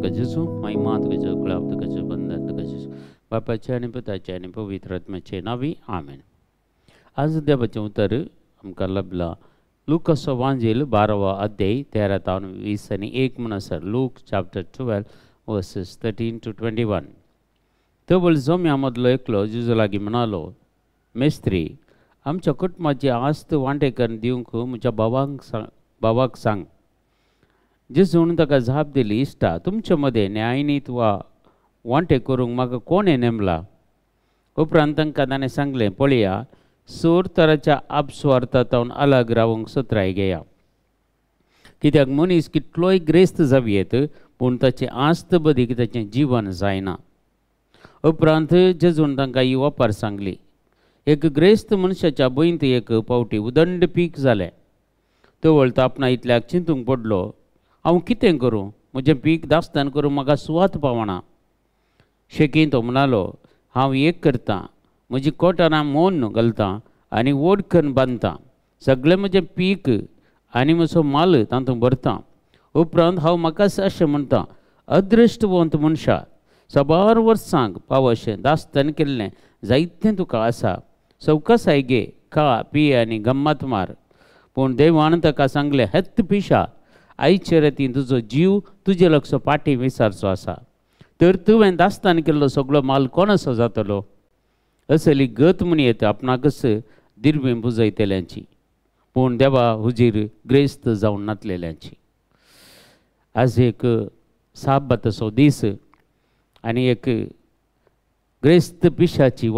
तुका जेजू महिमा तुका जगलाव तुका बंधन तुका जेजू बापाचे आनी पुताचे आनी पवित्र आत्म्याचे नावी आमेन. आज देवाचें उतर आमकां लभला लुकाचो वांजेल 12वा अध्याय 13 ते 20 आनी 1 म्हण आसा. Look chapter 12 versus 13 to 21. तो बळजोम्या मदलो एकलो जेजू लागीं म्हणालो, मेस्त्री, आमच्या कुटुंबाची आस्त वांटेकरण दिवंक म्हज्या भावाक सांग. जेजून ताका जाप दिली, इश्टा, तुमचे मदें न्यायनीत वा वांटे करूंक म्हाका कोणें नेमला? उपरांत तांकां ताणें सांगलें, पळया, सोर तराच्या आपस्वार्थांतून अलग रावंक सत्राय घेया. कित्याक मनीस कितलोय ग्रेस्त जावयेत पूण ताचें आस्त बदीक ताचें जीवन जायना. उपरांत जेजून तांकां ही वापार सांगली. एक ग्रेस्त मनशाच्या बयंत एक पावटी उदंड पीक जालें. तो वळता आपणा इतल्याक चिंतूंक पडलो, हांव कितें करूं? म्हजें पीक दास्तान करूं म्हाका सुवात पावना. शेकीन तो म्हणालो, हांव एक करतां, म्हजी कोटारां मोन घालतां आनी वडखण बांदतां. सगळें म्हजें पीक आनी म्हजो माल तातूंत भरतां. उपरांत हांव म्हाकाच अशें म्हणटां, अदृश्टवंत मनशा, सबार वर्सांक पावशें दास्तान केल्लें जायतें तुका आसा. सवकासाय घे, खा, पी आनी गम्मत मार. पूण देवान ताका सांगलें, हेत्त पिशा, आयचे रातीन तुजो जीव तुजे लक्ष पाटी विसारचो आसा. तर तुवें दास्तान केल्लो सगळो माल कोणाचो जातलो? असली गत म्हण येता आपणाकच दिरबें बुजयतल्यांची, पूण देवा हुजीर ग्रेस्त जावन नातलेल्यांची. आज एक साबाताचो दीस आनी एक ग्रेस्त पिशाची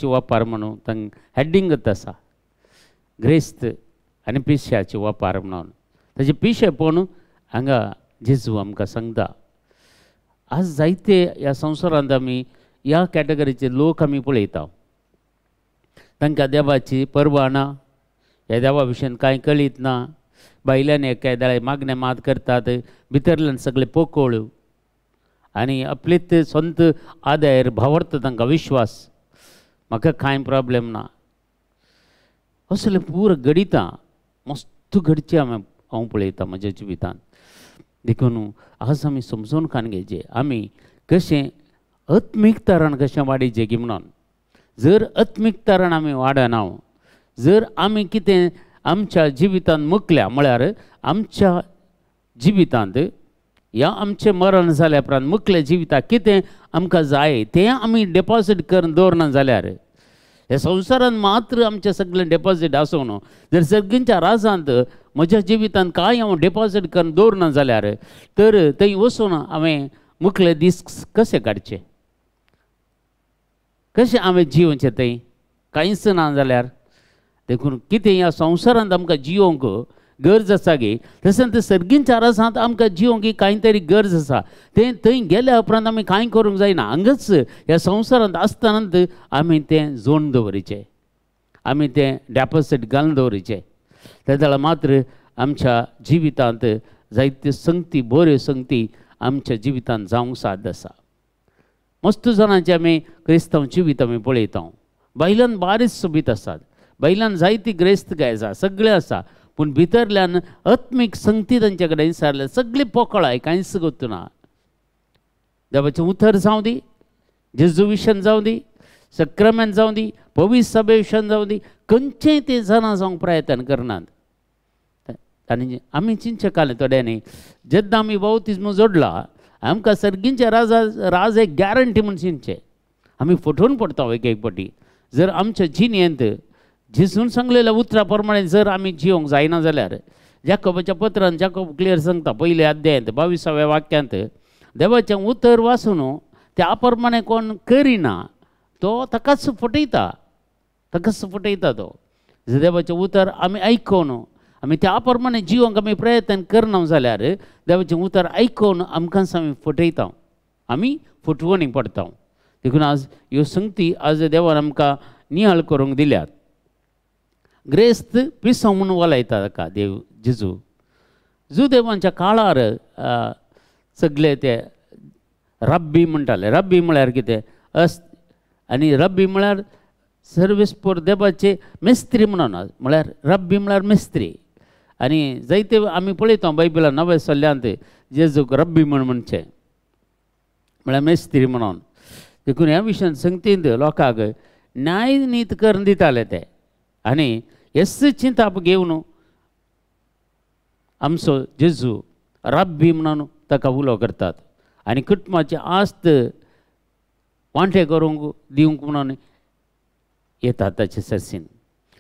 वापार म्हणून तांक हेडिंगच आसा, ग्रेस्त आनी पिश्याची वापार म्हणून. ताचे पिशेपण हांगा जेजू आमकां सांगता. आज जायते ह्या संवसारांत आमी ह्या कॅटेगरीचे लोक आमी पळयता. तांकां देवाची पर्वा ना, ह्या देवा विशयी कांय कळीत ना. भायल्यान एकेद्या मागणें मात करतात, भितरल्यान सगळे पोकळ आनी आपलेच स्वंत आदार भावार्थ तांकां विश्वास, म्हाका कांय प्रॉब्लेम ना, असलें पूर घडितां मस्त घडचें हांव पळयतां म्हज्या जिवितांत. देखून आज आमी समजून घेवचें, आमी कशें आत्मीक तरान कशें वाडयचें की म्हणून. जर आत्मीक तरान आमी वाडना, जर आमी कितें आमच्या जिवितांत मुकल्या म्हळ्यार आमच्या जिवितांत या आमचें मरण जाल्या उपरांत मुकल्या जिविताक कितें आमकां जाय तें आमी डेपॉजीट करून दवरना जाल्यार ह्या संवसारांत मात्र आमचें सगळें डेपॉजीट आसूं न्हू. जर सगळ्यांच्या राजांत म्हज्या जिवितांत कांय हांव डेपॉजीट करून दवरना जाल्यार तर थंय वचून हांवें मुखले दीस कशे काडचे, कशें हांवें जिवचें थंय कांयच ना जाल्यार. देखून कितें ह्या संवसारांत आमकां जिवंक गरज आसा गे, तशेंच सर्गींच्या रासांत आमकां जिवंक कांय तरी गरज आसा. तें थंय गेल्या उपरांत आमी कांय करूंक जायना. हांगाच ह्या संवसारांत आसतनाच आमी तें जोडून दवरचें, आमी तें डेपॉजीट घालून दवरचें. त्या जाल्यार मात्र आमच्या जिवितांत जायत्यो संगती, बऱ्यो संगती आमच्या जिवितांत जावंक साध्य आसा. मस्त जाणांचे आमी क्रिस्तांव जिवीत आमी पळयता. भायल्यान बारीच सोबीत आसात, भायल्यान जायती ग्रेस्तकाय आसा, सगळें आसा, पूण भितरल्यान आत्मीक संगती तांचे कडेन विचारले सगळी पोकळाय, कांयच गोतूना. देवाचें उतर जावं दी, जेजू विशयन जावं दी, सक्रामेंत जावं दी, पवित्र सभे विशयन जावं दी, खंयचेंय ते जाणा जावंक प्रयत्न करनात. आनी आमी चिंतचे काले थोड्यांनी जेन्ना आमी बावतिस्म जोडला आमकां सर्गींच्या राज एक गॅरंटी म्हूण चिंतचें. आमी फटोवन पडटा एक एक पाटी. जर आमच्या जिणेंत जेजून सांगलेल्या उतरा प्रमाणे जर आमी जिवंक जायना जाल्यार जाकोबाच्या पत्रांत जाकोब क्लियर सांगता 1 अध्यायांत 22व्या वाक्यांत, देवाचें उतर वाचून त्या प्रमाणे कोण करिना तो ताकाच फटयता तो. जर देवाचें उतर आमी आयकून आमी त्या प्रमाणे जिवंक आमी प्रयत्न करना जाल्यार देवाचें उतर आयकून आमकांच आमी फटयता, आमी फटवणी पडटा. देखून आज ह्यो संगती आज देवान आमकां नियाळ करूंक दिल्यात. ग्रेस्त पिसो म्हणून वलयता ताका देव जेजू देवांच्या काळार सगळे ते रब्बी म्हणटाले. रब्बी म्हळ्यार कितें आनी रब्बी म्हळ्यार सर्वेस्पोर देवाचे मेस्त्री म्हणून, म्हळ्यार रब्बी म्हळ्यार मेस्त्री. आनी जायते आमी पळयता बायबलान नवे सल्ल्यांत जेजूक रब्बी म्हणचे म्हळ्यार मेस्त्री म्हणून. देखून ह्या विशयान संगतींत लोकांक न्याय नीत करून दिताले ते आनी हेच चिंताप घेवन आमचो जेजू रब्बी म्हणून ताका उलो करतात आनी कुटुंबाची आस्त वांटे करूंक दिवंक म्हणून येतात ताचे सर्सीन.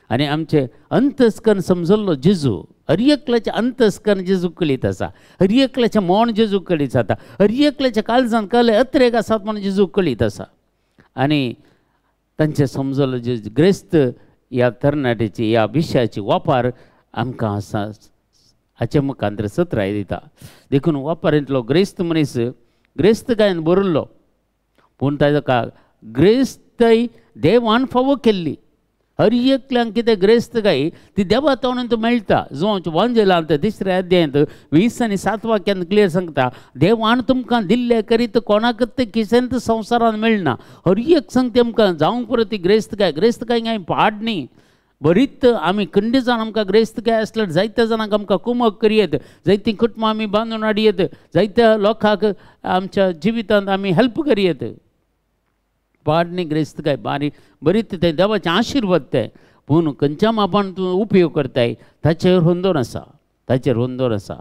आनी आमचे अंतस्करण समजल्लो जेजू हर एकल्याचें अंतस्करण जेजू कळीत आसा, हर एकल्याचें मोन जेजू कळीत जाता, हर एकल्याच्या काळजान कले अत्रेक आसात म्हणून जेजू कळीत आसा. आनी तांचें समजल्लो जे ग्रेस्त ह्या तरणाट्याची ह्या विशयाची वापर आमकां आसा अचमकांतर सत्राय दिता. देखून वापरांतलो ग्रेस्त मनीस ग्रेस्तकायेन बरयल्लो पूण ताका ग्रेस्तय देवान फावो केल्ली. हर एकल्यांक कितें ग्रेस्तकाय ती देवा तोंडांत मेळटा. जो वांजेलांत 3ऱ्या अध्यायांत 20 आनी 7 वाक्यांत क्लियर सांगता देवान तुमकां दिल्ले करीत कोणाकच ते किसेंत संवसारान मेळना. हर एक संगती आमकां जावंक पुरो ती ग्रेस्तकाय हांवें पाड न्ही. बरीच आमी खंडी जावन आमकां ग्रेस्तकाय आसल्यार जायत्या जाणांक आमकां कुमक करयेत, जायतीं कुटुंबां आमी बांदून हाडयेत, जायत्या लोकांक आमच्या जिवितांत आमी हेल्प करयेत. पाडणी ग्रेस्तकाय बारी बरीच ते देवाचें आशिर्वाद ते पूण खंयच्या मापान तूं उपयोग करताय ताचेर होंदोन आसा, ताचेर होंदोन आसा.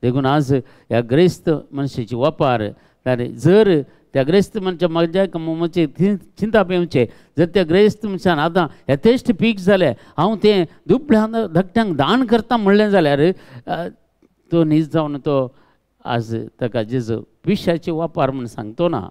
देखून आज ह्या ग्रेस्त मनशाची वापर जर त्या ग्रेस्त मनशा म्हज्या म्हणजे चिंता पेंवचे जर त्या ग्रेस्त मनशान आतां यथेश्ट पीक जालें हांव तें दुबळ्या धाकट्यांक दान करता म्हणलें जाल्यार तो न्हीज जावन तो आज ताका जेजू पिश्याची वापर म्हूण सांगतो ना.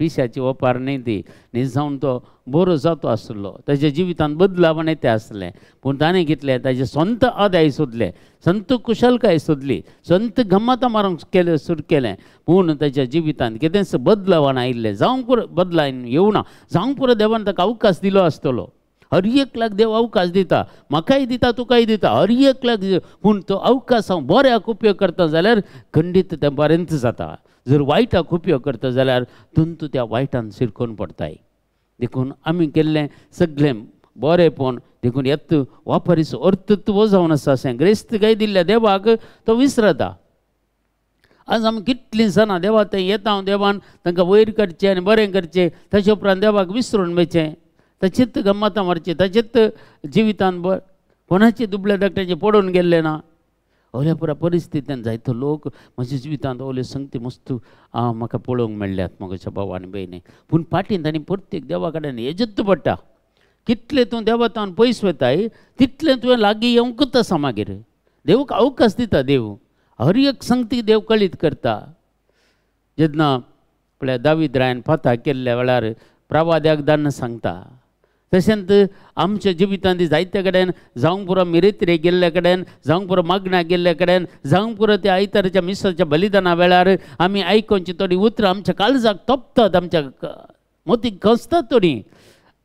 पिश्याची वापर न्ही ती न्हीज जावन तो बरो जातो आसलो, ताच्या जिवितांत बदलाव येते आसलें. पूण ताणें कितलें ताजें स्वंत आदाय सोदलें, संत कुशलकाय सोदली, संत गम्मतां मारूंक केलें सुरू केलें पूण ताच्या जिवितांत कितेंच बदलावण आयिल्लें जावंक पुरो बदलावन येवना. जावंक पुरो देवान ताका अवकाश दिलो आसतलो. हर एकल्याक देव अवकाश दिता, म्हाकाय दिता तुकाय दिता, हर एकल्याक पूण तो अवकाश हांव बऱ्याक उपयोग करता जाल्यार खंडीत तें बरेंच जाता. जर वायटाक उपयोग करता जाल्यार तंतू त्या वायटान शिरकोन पडटाय. देखून आमी केल्लें सगळें बरेंपण देखून येत वापरीचो अर्थत्व जावन आसा अशें ग्रेस्तकाय दिल्ल्या देवाक तो विसरता. आज आमी कितलीं जाणां देवा थंय येता देवान तांकां वयर करचें आनी बरें करचें ताचे उपरांत देवाक विसरून मेळचें, ताचेत गम्मतां मारचें, ताचेत जिवितांत कोणाचे दुबळ्या धाकट्याचे पडून गेल्ले ना. ओल्या पुरा परिस्थितीन जायतो लोक म्हज्या जिवितांत ओल्यो संगती मस्त म्हाका पळोवंक मेळ्ळ्यात म्हज्या भाव आनी भयणी. पूण फाटीं तांणी प्रत्येक देवा कडेन येजत पडटा. कितलें तूं देवातान पयस वताय तितलें तुवें लागीं येवंकच आसा. मागीर देवूक अवकाश दिता. देव हर एक संगती देव कळीत करता. जेन्ना आपल्या दावीद रायन फाता केल्ल्या वेळार प्रवाद्याक दान सांगता तशेंच आमच्या जिवितांत जायते कडेन जावंक पुरो मिरेत्रे गेल्ले कडेन, जावंक पुरो मागण्या गेल्ले कडेन, जावंक पुरो त्या आयतारच्या मिसाच्या बलिदाना वेळार आमी आयकोनची थोडी उतरां आमच्या काळजाक तोपतात, आमच्या मोतीक घोंसतात. थोडी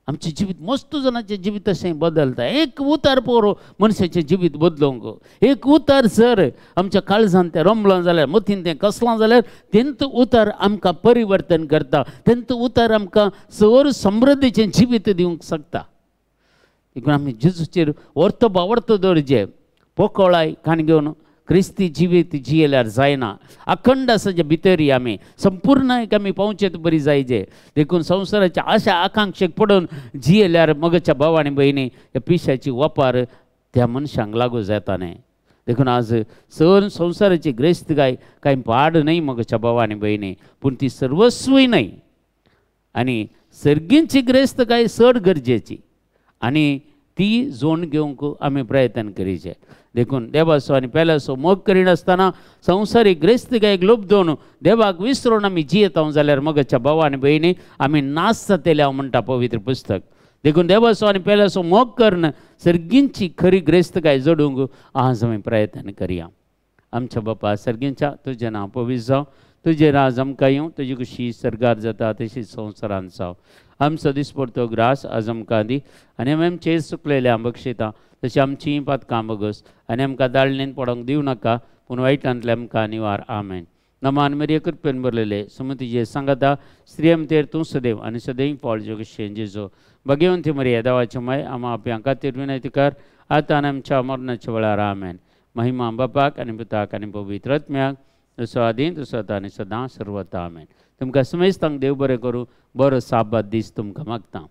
आमचें जिवीत मस्त जाणांचें जिवीत अशें बदलता. एक उतार पळोवन मनशाचें जिवीत बदलोवंक, एक उतार जर आमच्या काळजान तें रमलां जाल्यार मतीन तें कसलां जाल्यार तेंत उतार आमकां परिवर्तन करता, तेंत उतार आमकां सर समृद्धीचें जिवीत दिवंक शकता. देखून आमी जेजूचेर वर्त बावर्त दवरचें. पोकळाय काण घेवन क्रिस्ती जिवीत जियेल्यार जायना. अखंड आसा जे भितर आमी संपूर्ण आमी पावचेत बरी जायचे. देखून संवसाराच्या आशा आकांक्षेक पडून जियेल्यार मगच्या भाव आनी भयणी ह्या पिश्याची वापर त्या मनशांक लागू जाता न्ही. देखून आज सर संवसाराची ग्रेस्तकाय कांय पाड न्ही मगच्या भाव आनी भयणी, पूण ती सर्वस्वय न्ही. आनी सर्गींची ग्रेस्तकाय चड गरजेची आनी ती जोड घेवंक आमी प्रयत्न करीचे. देखून देवाचो आनी पेल्याचो मोग करिनासतना संवसारीक ग्रेस्तकायेक लोभ दोवन देवाक विसरून आमी जियेता जाल्यार मगच्या भाव आनी भयणी आमी नाश जातले म्हणटा पवित्र पुस्तक. देखून देवाचो आनी पेल्याचो मोग करून सर्गींची खरी ग्रेस्तकाय जोडूंक आज आमी प्रयत्न करया. आमच्या बापा सर्गींच्या तुजें नांव पवित्र जावं, तुजें राज आमकां येवं, तुजी खुशी सरकार जाता तशीच संवसारांत जावं. आमचो दिसपडतो ग्रास आज आमकां दी आनी आमी आमचेर चुकलेले बक्षिता तशी आमचीं पातकां बगस आनी आमकां दाळणेन पडोंक दिवं नाका पूण वायटांतले आमकां निवार. आमेन. नमान मेरये कृपेन भरलेले सुमतीजे सांगाता स्त्री आमचेर तूं सदैव आनी सदैव पावल जोगशें जेजो भगवंती मरिया देवाची माय आमा आपल्या खातीर विनंती कर आतां आनी आमच्या मरणाच्या वेळार. आमेन. महिमा बापाक आनी पुताक आनी पवित्र आत्म्याक जसो आदीं तसो आतां आनी सदां सर्वता आमेन. तुमकां समेस्तांक देव बरें करूं. बरो साबात दीस तुमकां मागता.